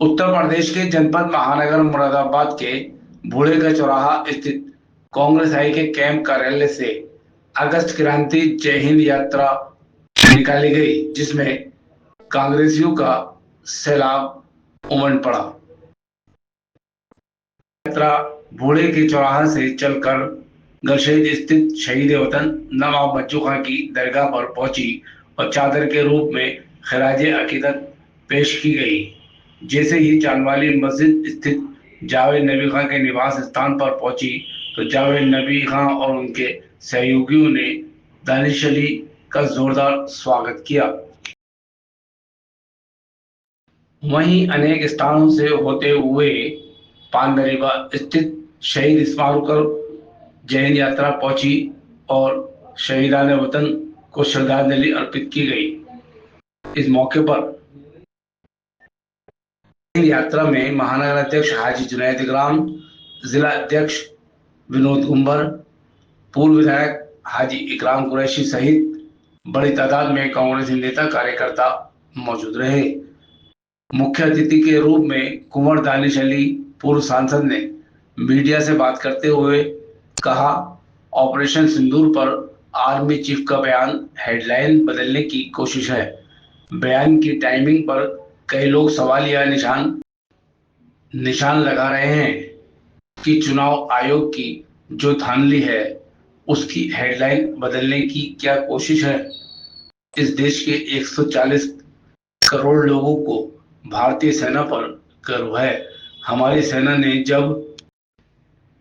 उत्तर प्रदेश के जनपद महानगर मुरादाबाद के बूढ़े का चौराहा स्थित कांग्रेस आई के कैंप कार्यालय से अगस्त क्रांति जय हिंद यात्रा निकाली गई, जिसमें कांग्रेसियों का सैलाब उमड़ पड़ा। यात्रा बूढ़े के चौराहा से चलकर गलशेद स्थित शहीद वतन नवाब बच्चू खां की दरगाह पर पहुंची और चादर के रूप में खराज अकीदत पेश की गई। जैसे ही चांदवाली मस्जिद स्थित जावेद नबी खां के निवास स्थान पर पहुंची तो जावेद नबी खां और उनके सहयोगियों ने दानिश अली का जोरदार स्वागत किया। वहीं अनेक स्थानों से होते हुए पानदरीबा स्थित शहीद स्मारक पर जय हिंद यात्रा पहुंची और शहीदान वतन को श्रद्धांजलि अर्पित की गई। इस मौके पर यात्रा में महानगर अध्यक्ष हाजी जुनैद इकराम, जिला अध्यक्ष विनोद गुंबर, पूर्व विधायक हाजी इकराम कुरैशी सहित बड़ी तादाद में कांग्रेसी नेता कार्यकर्ता मौजूद रहे। मुख्य अतिथि के रूप में कुंवर दानिश अली पूर्व सांसद ने मीडिया से बात करते हुए कहा, ऑपरेशन सिंदूर पर आर्मी चीफ का बयान हेडलाइन बदलने की कोशिश है। बयान की टाइमिंग पर कई लोग सवाल या निशान लगा रहे हैं कि चुनाव आयोग की जो धांधली है उसकी हेडलाइन बदलने की क्या कोशिश है। इस देश के 140 करोड़ लोगों को भारतीय सेना पर गर्व है। हमारी सेना ने जब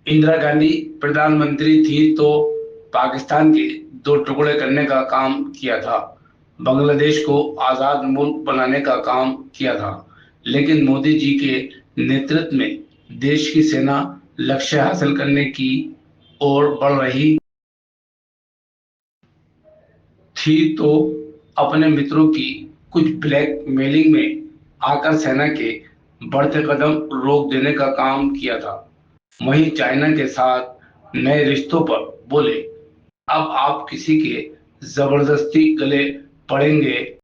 इंदिरा गांधी प्रधानमंत्री थी तो पाकिस्तान के 2 टुकड़े करने का काम किया था, बांग्लादेश को आजाद मुल्क बनाने का काम किया था, लेकिन मोदी जी के नेतृत्व में देश की सेना लक्ष्य हासिल करने की ओर बढ़ रही थी तो अपने मित्रों की कुछ ब्लैकमेलिंग में आकर सेना के बढ़ते कदम रोक देने का काम किया था। वहीं चाइना के साथ नए रिश्तों पर बोले, अब आप किसी के जबरदस्ती गले पड़ेंगे,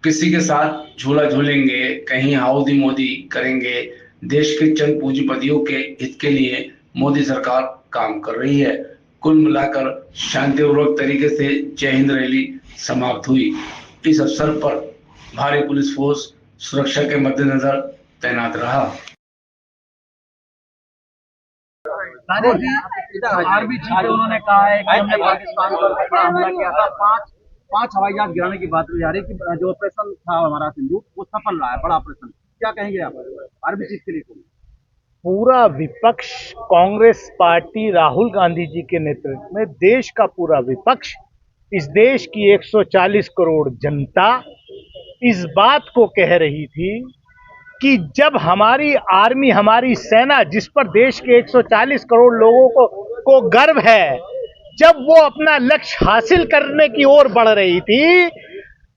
किसी के साथ झूला झूलेंगे, कहीं हाउदी मोदी करेंगे। देश के चंद पूंजीपतियों के हित के लिए मोदी सरकार काम कर रही है। कुल मिलाकर शांतिपूर्वक तरीके से जय हिंद रैली समाप्त हुई। इस अवसर पर भारी पुलिस फोर्स सुरक्षा के मद्देनजर तैनात रहा। आर्मी चीफ उन्होंने कहा है कि हमने पाकिस्तान पर बड़ा हमला किया था। पांच हवाई जहाज गिराने की बात की जा रही है कि जो ऑपरेशन था हमारा सिंधु वो सफल रहा है, बड़ा ऑपरेशन। क्या कहेंगे आप आर्मी चीफ के लिए? पूरा विपक्ष कांग्रेस पार्टी राहुल गांधी जी के नेतृत्व में देश का पूरा विपक्ष, इस देश की 140 करोड़ जनता इस बात को कह रही थी कि जब हमारी आर्मी, हमारी सेना, जिस पर देश के 140 करोड़ लोगों को गर्व है, जब वो अपना लक्ष्य हासिल करने की ओर बढ़ रही थी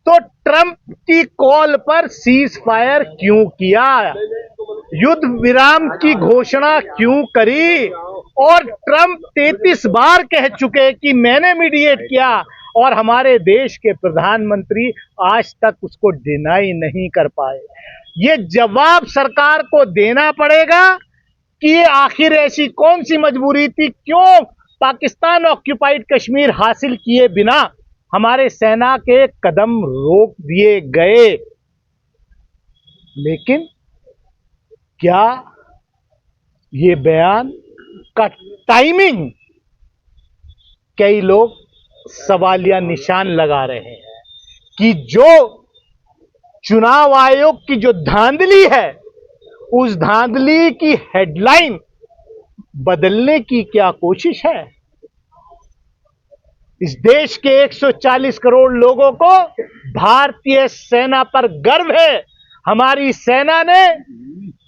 तो ट्रंप की कॉल पर सीज फायर क्यों किया, युद्ध विराम की घोषणा क्यों करी। और ट्रंप 33 बार कह चुके कि मैंने मीडिएट किया और हमारे देश के प्रधानमंत्री आज तक उसको डिनाई नहीं कर पाए। ये जवाब सरकार को देना पड़ेगा कि आखिर ऐसी कौन सी मजबूरी थी, क्यों पाकिस्तान ऑक्यूपाइड कश्मीर हासिल किए बिना हमारे सेना के कदम रोक दिए गए। लेकिन क्या ये बयान का टाइमिंग, कई लोग सवालिया निशान लगा रहे हैं कि जो चुनाव आयोग की जो धांधली है उस धांधली की हेडलाइन बदलने की क्या कोशिश है। इस देश के 140 करोड़ लोगों को भारतीय सेना पर गर्व है। हमारी सेना ने,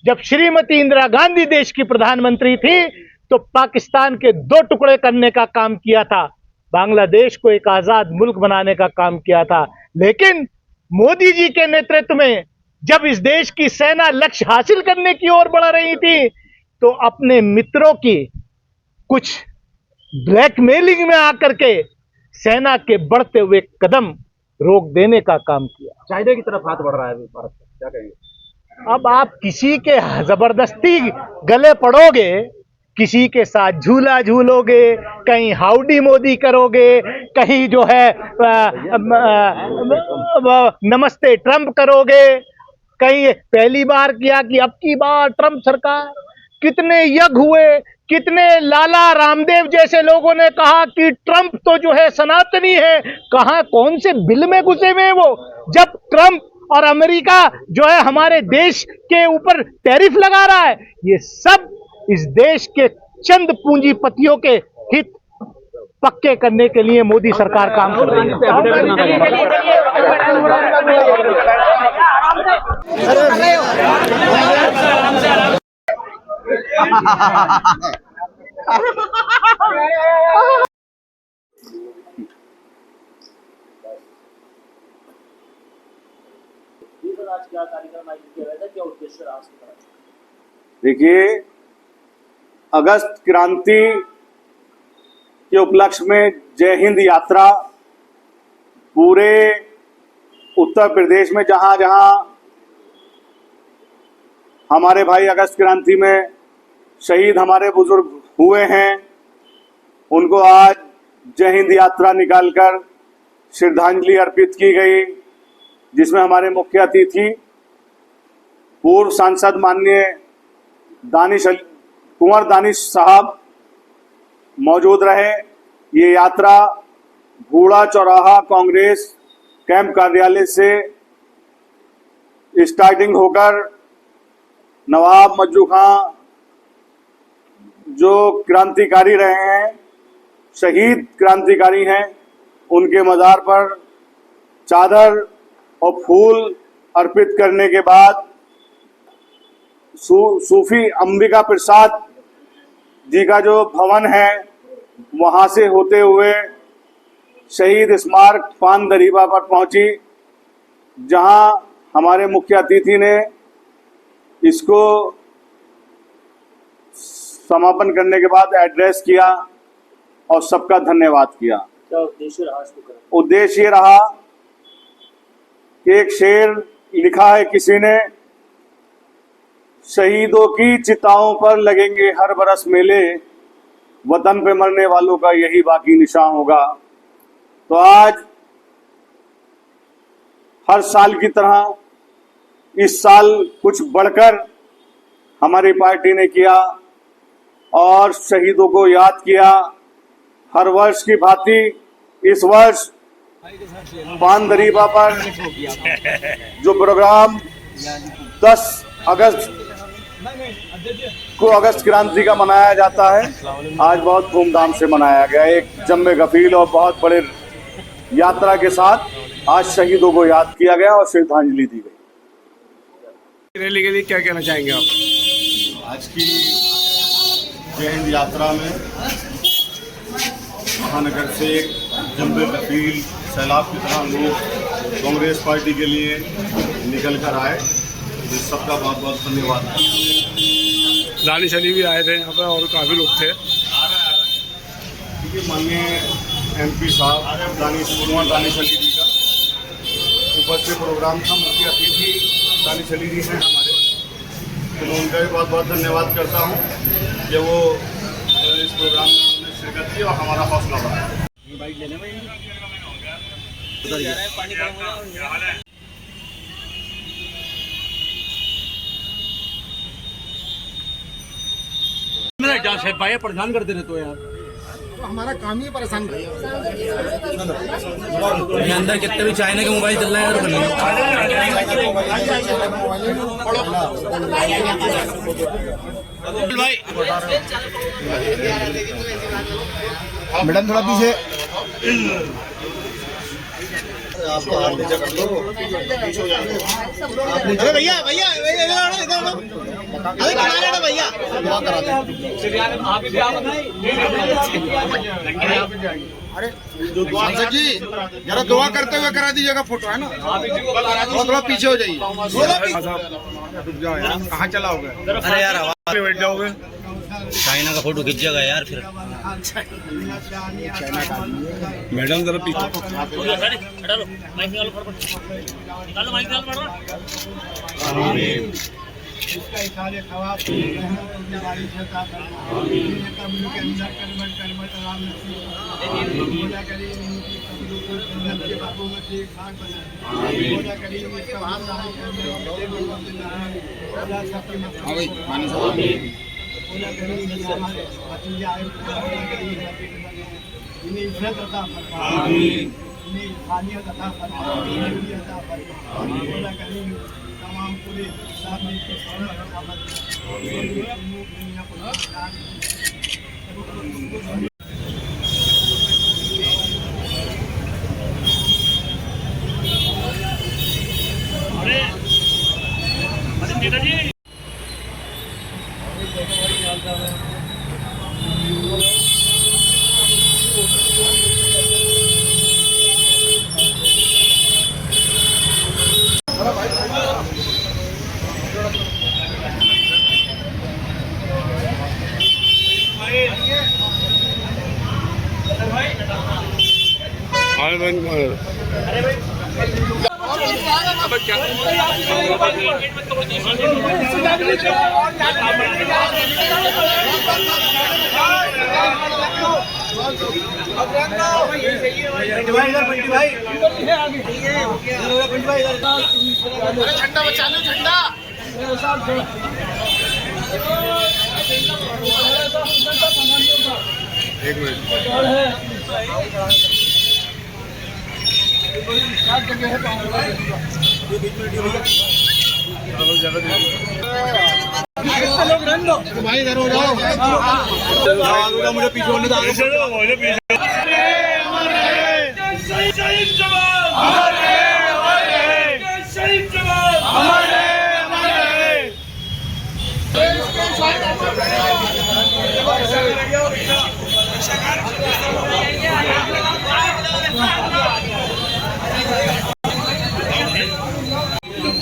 जब श्रीमती इंदिरा गांधी देश की प्रधानमंत्री थी तो पाकिस्तान के 2 टुकड़े करने का काम किया था, बांग्लादेश को एक आजाद मुल्क बनाने का काम किया था। लेकिन मोदी जी के नेतृत्व में जब इस देश की सेना लक्ष्य हासिल करने की ओर बढ़ रही थी तो अपने मित्रों की कुछ ब्लैकमेलिंग में आकर के सेना के बढ़ते हुए कदम रोक देने का काम किया। चाइना की तरफ हाथ बढ़ रहा है अभी भारत का, क्या कहेंगे? अब आप किसी के जबरदस्ती गले पड़ोगे, किसी के साथ झूला झूलोगे, कहीं हाउडी मोदी करोगे, कहीं जो है नमस्ते ट्रंप करोगे, कहीं पहली बार किया कि अब की बार ट्रंप सरकार, कितने यज्ञ हुए, कितने लाला रामदेव जैसे लोगों ने कहा कि ट्रंप तो जो है सनातनी है। कहां कौन से बिल में घुसे हुए हैं वो, जब ट्रंप और अमेरिका जो है हमारे देश के ऊपर टैरिफ लगा रहा है। ये सब इस देश के चंद पूंजीपतियों के हित पक्के करने के लिए मोदी सरकार काम कर रही है। देखिए, अगस्त क्रांति के उपलक्ष्य में जय हिंद यात्रा पूरे उत्तर प्रदेश में जहां जहां हमारे भाई अगस्त क्रांति में शहीद हमारे बुजुर्ग हुए हैं, उनको आज जय हिंद यात्रा निकालकर श्रद्धांजलि अर्पित की गई, जिसमें हमारे मुख्य अतिथि पूर्व सांसद माननीय कुंवर दानिश साहब मौजूद रहे। ये यात्रा भूड़ा चौराहा कांग्रेस कैंप कार्यालय से स्टार्टिंग होकर नवाब मज्जू खां जो क्रांतिकारी रहे हैं, शहीद क्रांतिकारी हैं, उनके मज़ार पर चादर और फूल अर्पित करने के बाद सूफी अंबिका प्रसाद जी का जो भवन है वहां से होते हुए शहीद स्मारक पान दरीबा पर पहुंची, जहां हमारे मुख्य अतिथि ने इसको समापन करने के बाद एड्रेस किया और सबका धन्यवाद किया। क्या उद्देश्य रहा इसको करने? उद्देश्य ये रहा कि एक शेर लिखा है किसी ने, शहीदों की चिताओं पर लगेंगे हर बरस मेले, वतन पे मरने वालों का यही बाकी निशान होगा। तो आज हर साल की तरह इस साल कुछ बढ़कर हमारी पार्टी ने किया और शहीदों को याद किया। हर वर्ष की भांति इस वर्ष पान दरीबा पर जो प्रोग्राम 10 अगस्त को अगस्त क्रांति का मनाया जाता है, आज बहुत धूमधाम से मनाया गया। एक जम्मे गफील और बहुत बड़े यात्रा के साथ आज शहीदों को याद किया गया और श्रद्धांजलि दी गई। रैली के लिए क्या कहना चाहेंगे आप? आज की जय हिंद यात्रा में महानगर से एक जम्मे गफील सैलाब की तरह लोग कांग्रेस पार्टी के लिए निकल कर आए, इस सबका बहुत बहुत धन्यवाद। दानिश अली भी आए थे यहाँ पर और काफ़ी लोग थे। माननीय MP साहब कुंवर दानिश अली जी का उपस्थित प्रोग्राम था, मुख्य अतिथि दानिश अली जी हैं हमारे, तो उनका भी बहुत बहुत धन्यवाद करता हूँ कि वो इस प्रोग्राम में उन्होंने शिरकत की और हमारा हौसला बढ़ाया। भाई परेशान करते रहते हो यार, तो हमारा काम ही परेशान कर अंदर कितने भी चाइना के मोबाइल चल रहे हैं। मैडम थोड़ा पीछे अरे भैया भैया भैया अरे सांसद जी जरा दुआ करते हुए करा दीजिएगा फोटो, है ना? थोड़ा पीछे हो जाइए। कहाँ चलाओगे? अरे यार बैठ जाओगे। चाइना का फोटो खींचेगा यार फिर। मैडम जरा पीछे। इसका इशारे खवाब बारिश होता है के अंदर कलमत आराम मोला करीम के बाबू में से खान बना मोला करीम इसका भाव रहा मोला सबके हां मानी साहब मोला करीम हमारे भतीजे आए मोला करीम इन्हें इज्जत अता फरमा आमीन इन्हें इंसानियत अता फरमा आमीन अता फरमा मोला करीम तमाम पूरे सामने के झंडा बचा लो झंडा एक मिनट। भाई इधर हो जाओ मुझे पीछे होने दो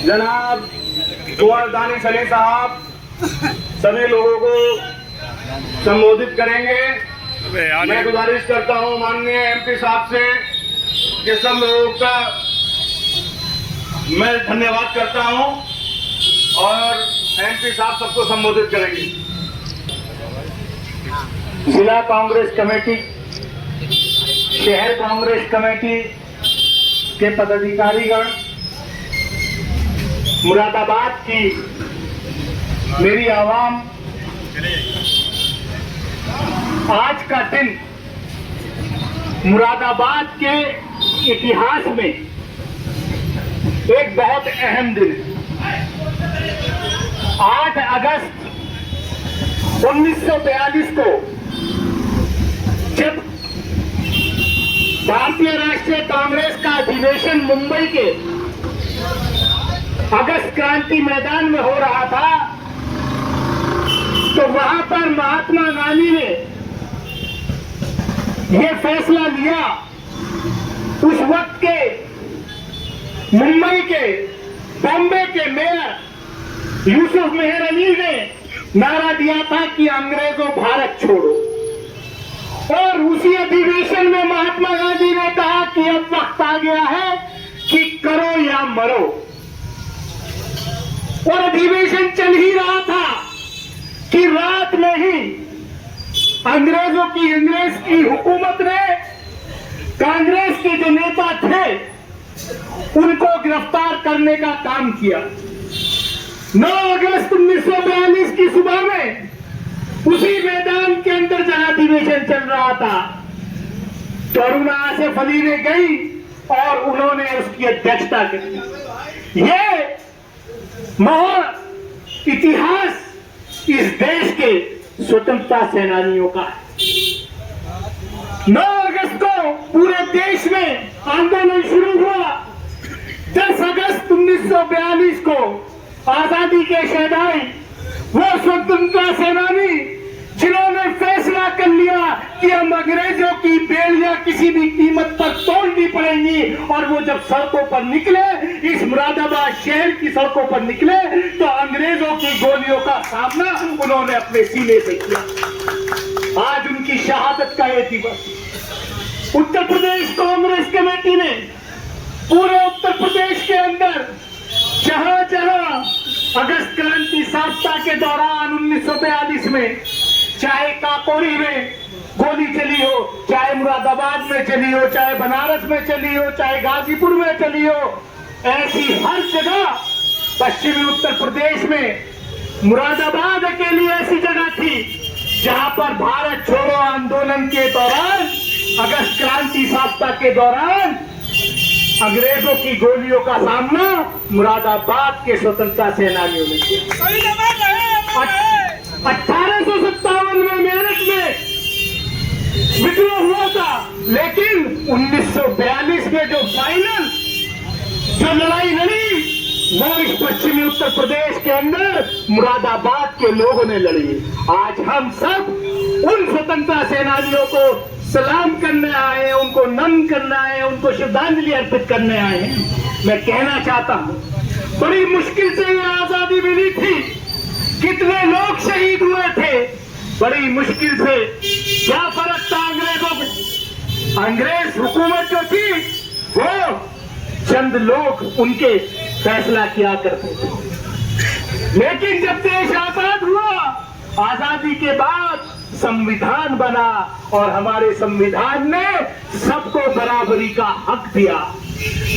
जनाब कुंवर दानिश अली साहब सभी लोगों को संबोधित करेंगे। मैं गुजारिश करता हूं माननीय एमपी साहब से कि सब लोगों का मैं धन्यवाद करता हूं और एमपी साहब सबको संबोधित करेंगे। जिला कांग्रेस कमेटी, शहर कांग्रेस कमेटी के पदाधिकारीगण, मुरादाबाद की मेरी आवाम, आज का दिन मुरादाबाद के इतिहास में एक बहुत अहम दिन है। 8 अगस्त 1942 को जब भारतीय राष्ट्रीय कांग्रेस का अधिवेशन मुंबई के अगस्त क्रांति मैदान में हो रहा था, तो वहां पर महात्मा गांधी ने यह फैसला लिया। उस वक्त के मुंबई के, बॉम्बे के मेयर यूसुफ मेहर अली ने नारा दिया था कि अंग्रेजों भारत छोड़ो। और उसी अधिवेशन में महात्मा गांधी ने कहा कि अब वक्त आ गया है कि करो या मरो। और अधिवेशन चल ही रहा था कि रात में ही अंग्रेज की हुकूमत ने कांग्रेस के जो नेता थे उनको गिरफ्तार करने का काम किया। 9 अगस्त 1942 की सुबह में उसी मैदान के अंदर जहां अधिवेशन चल रहा था, तरुणा आसिफ अली ने गई और उन्होंने उसकी अध्यक्षता की। ये इतिहास इस देश के स्वतंत्रता सेनानियों का है। 9 अगस्त को पूरे देश में आंदोलन शुरू हुआ। 10 अगस्त 1942 को आजादी के शहदाई वो स्वतंत्रता सेनानी जिन्होंने फैसला कर लिया कि हम अंग्रेजों की बेड़ियां किसी भी कीमत पर तोड़नी पड़ेगी। पाएंगी। और वो जब सड़कों पर निकले, इस मुरादाबाद शहर की सड़कों पर निकले, तो अंग्रेजों की गोलियों का सामना उन्होंने अपने सीने से किया। आज उनकी शहादत का ये दिवस उत्तर प्रदेश कांग्रेस कमेटी ने पूरे उत्तर प्रदेश के अंदर जहां जहां अगस्त क्रांति साप्ताह के दौरान 1942 में, चाहे काकोरी में गोली चली हो, चाहे मुरादाबाद में चली हो, चाहे बनारस में चली हो, चाहे गाजीपुर में चली हो, ऐसी हर जगह पश्चिमी उत्तर प्रदेश में मुरादाबाद अकेली ऐसी जगह थी जहां पर भारत छोड़ो आंदोलन के दौरान, अगस्त क्रांति साप्ताह के दौरान अंग्रेजों की गोलियों का सामना मुरादाबाद के स्वतंत्रता सेनानियों ने किया। 1857 में मेरठ में विद्रोह हुआ था, लेकिन 1942 में जो फाइनल जो लड़ाई लड़ी, वो इस पश्चिमी उत्तर प्रदेश के अंदर मुरादाबाद के लोगों ने लड़ी। आज हम सब उन स्वतंत्रता सेनानियों को सलाम करने आए हैं, उनको नमन करने आए हैं, उनको श्रद्धांजलि अर्पित करने आए हैं। मैं कहना चाहता हूं, बड़ी मुश्किल से ये आजादी मिली थी, कितने लोग शहीद हुए थे, बड़ी मुश्किल से। क्या फर्क था अंग्रेजों में? अंग्रेज हुकूमत जो थी वो चंद लोग उनके फैसला किया करते थे, लेकिन जब देश आजाद हुआ, आजादी के बाद संविधान बना और हमारे संविधान ने सबको बराबरी का हक दिया,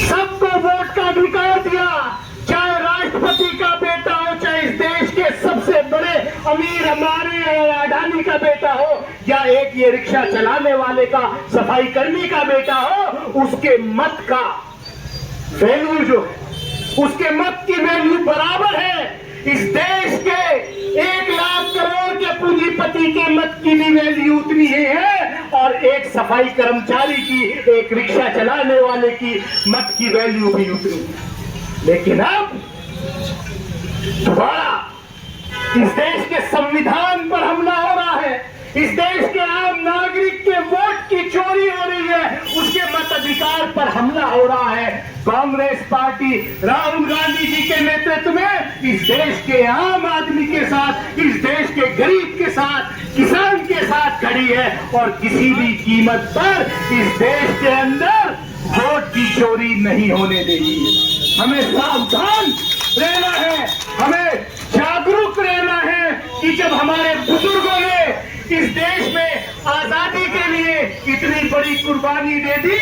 सबको वोट का अधिकार दिया, चाहे राष्ट्रपति का बेटा हो, चाहे इस देश के सबसे बड़े अमीर हमारे अडानी का बेटा हो, या एक ये रिक्शा चलाने वाले का, सफाई कर्मी का बेटा हो, उसके मत का वैल्यू जो है, उसके मत की वैल्यू बराबर है। इस देश के 1 लाख करोड़ के पूंजीपति के मत की भी वैल्यू उतनी ही है, और एक सफाई कर्मचारी की, एक रिक्शा चलाने वाले की मत की वैल्यू भी उतनी है। लेकिन अब दोबारा इस देश के संविधान पर हमला हो रहा है, इस देश के आम नागरिक के वोट की चोरी हो रही है, उसके मताधिकार पर हमला हो रहा है। कांग्रेस पार्टी राहुल गांधी जी के नेतृत्व में इस देश के आम आदमी के साथ, इस देश के गरीब के साथ, किसान के साथ खड़ी है, और किसी भी कीमत पर इस देश के अंदर वोट की चोरी नहीं होने देगी। हमें सावधान रहना है, हमें जागरूक रहना है कि जब हमारे बुजुर्गों ने इस देश में आजादी के लिए इतनी बड़ी कुर्बानी दे दी,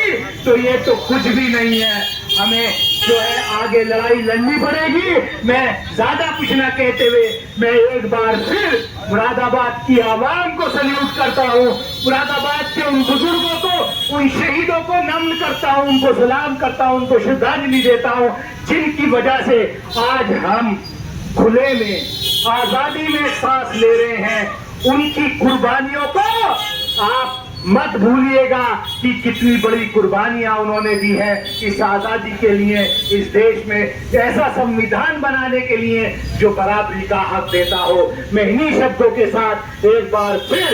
तो ये तो कुछ भी नहीं है। हमें जो है आगे लड़ाई लड़नी पड़ेगी। मैं ज्यादा कुछ ना कहते हुए मैं एक बार फिर मुरादाबाद की आवाम को सल्यूट करता हूँ, मुरादाबाद के उन बुजुर्गों को, उन शहीदों को नमन करता हूँ, उनको सलाम करता हूँ, उनको श्रद्धांजलि देता हूँ, जिनकी वजह से आज हम खुले में आजादी में सांस ले रहे हैं। उनकी कुर्बानियों को आप मत भूलिएगा कि कितनी बड़ी कुर्बानियां उन्होंने दी है इस आजादी के लिए, इस देश में ऐसा संविधान बनाने के लिए जो बराबरी का हक देता हो। मैं इन्हीं शब्दों के साथ एक बार फिर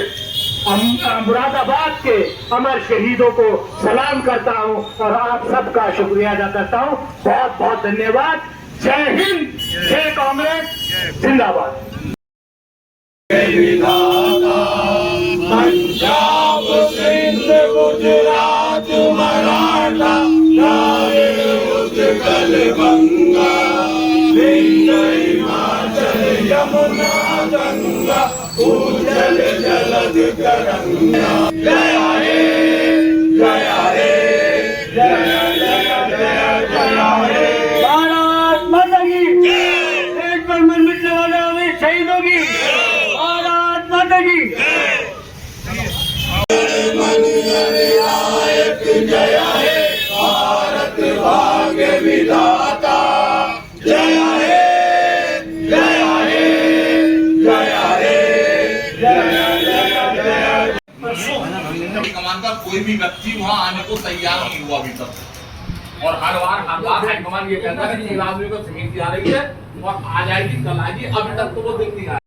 मुरादाबाद के अमर शहीदों को सलाम करता हूं और आप सबका शुक्रिया अदा करता हूं। बहुत बहुत धन्यवाद। जय हिंद, जय कांग्रेस, जिंदाबाद। पंजाब सिंध गुजरात मराठा उत्कल गंगा सिंध हिमाचल यमुना गंगा उज्जल जलद तरंगा। जय हे जय हे जय जय जय जय हे भारत माता की। एक पर मन मिटने वाले हमें शहीदों की भारत माता की। जय हे भारत भाग्य विधाता। जय हे जय हे जय हे जय जय जय। कमान का कोई भी व्यक्ति वहाँ आने को तैयार नहीं हुआ अभी तक, और हर बार हाईकमान ये कहता है कि इन आदमी को जमीन आ रही है और आ जाएगी, कल आएगी, अभी तक तो वो दिख नहीं रहा है।